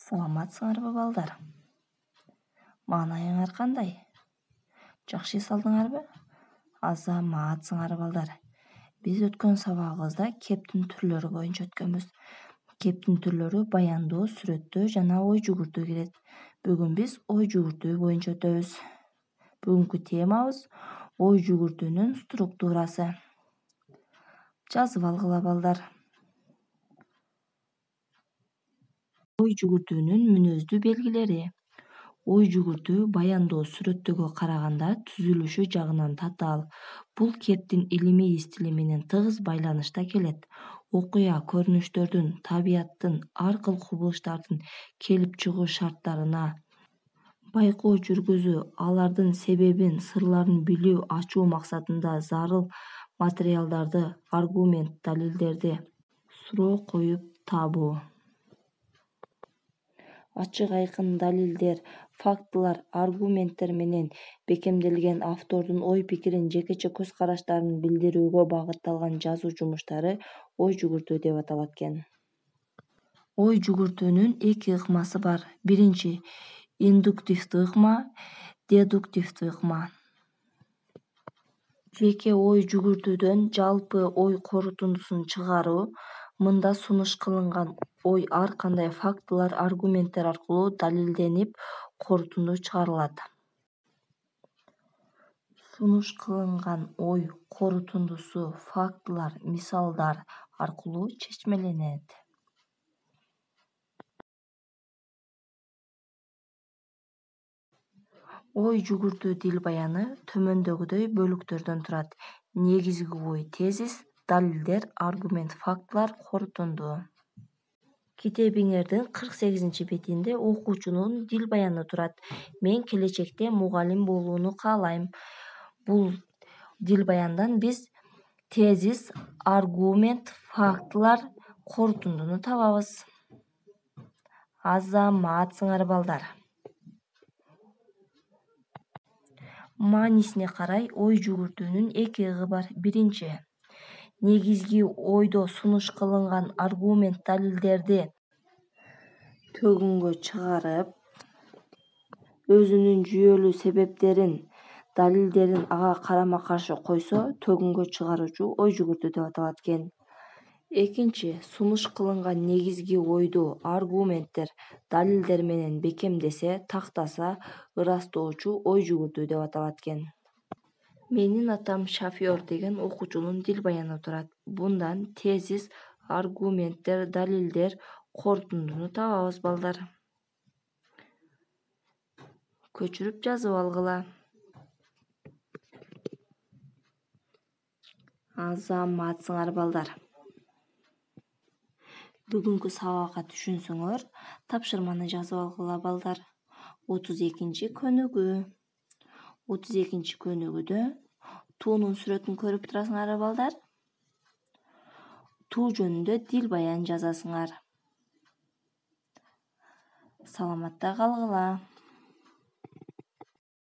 Саламатсыңарбы балдар? Маанайыңар кандай? Жакшы эс алдыңарбы? Азаматсыңар балдар. Биз өткөн сабагыбызда кептин түрлөрү боюнча өткөнбүз. Кептин түрлөрү баяндоо, сүрөттөө жана ой жүгүртүү кирет. Бүгүн биз ой жүгүртүү боюнча өтөбүз. Бүгүнкү темабыз ой жүгүртүүнүн структурасы. Жазып алгыла балдар. Ой жүгүртүүнүн мүнөздүү белгилери. Ой жүгүртүү баяндоо сүрөттөгө караганда түзүлүшү жагынан татаал. Бул кептин илимий стили менен тыгыз байланышта келет. Окуя көрүнүштөрдүн, табияттын, ар кыл кубулуштардын келип чыгуу шарттарына байкоо жүргүзүү, алардын себебин, сырларын билүү, ачуу максатында зарыл материалдарды, аргумент, далилдерди суроо коюп табуу. Ачык айкын далилдер, фактылар, аргументтер менен бекемделген автордун ой-пикирин, жекече көз караштарын билдирүүгө багытталган жазуу жумуштары ой жүгүртүү деп аталат экен. Ой жүгүртүүнүн эки ыкмасы бар. Биринчи индуктивдүү ыкма, дедуктивдүү ыкма. Жеке ой жүгүртүүдөн жалпы ой корутундусун чыгаруу. Мында сунуш кылынган ой ар кандай фактылар, аргументтер аркылуу далилденип, корутунду чыгарылат. Сунуш кылынган ой корутундусу фактылар, мисалдар аркылуу чечмеленет. Ой жүгүртүү дил баяны төмөндөгүдөй бөлүктөрдөн турат. Негизги ой, тезис, далилдер, аргумент, фактылар, корутунду. Китебиңердин 48 бетинде окуучунун дил баяны турат. Мен келечекте мугалим болууну каалайм. Бул дил баяндан биз тезис, аргумент, фактылар, корутундуну табабыз. Азаматсыңар балдар. Маанисине карай ой жүгүртүүнүн эки ыгы бар. Биринчи, негизги ойдо сунуш кылынган аргумент, далилдерди төгүнгө чыгарып, өзүнүн жүйөлүү себептерин, далилдерин ага карама-каршы койсо, төгүнгө чыгаруучу ой жүгүртүү деп аталат экен. Экинчи, сунуш кылынган негизги ойду аргументтер, далилдер менен бекемдесе, тактаса, ырастоочу ой жүгүртүү деп аталат экен. Менин атам шофёр деген окуучунун дил баяны турат. Bundan тезис, аргументтер, далилдер, корутундуну табабыз балдар. Көчүрүп жазып алгыла. Азаматсыңар балдар. Бүгүнкү сабакка түшүнсөңөр, тапшырманы жазып алгыла балдар. 32 көнүгүү. 32 көнүгүүдө туунун сүрөтүн көрүп турасыңарбы балдар? Туу жөнүндө дил баян жазасыңар. Саламатта калгыла.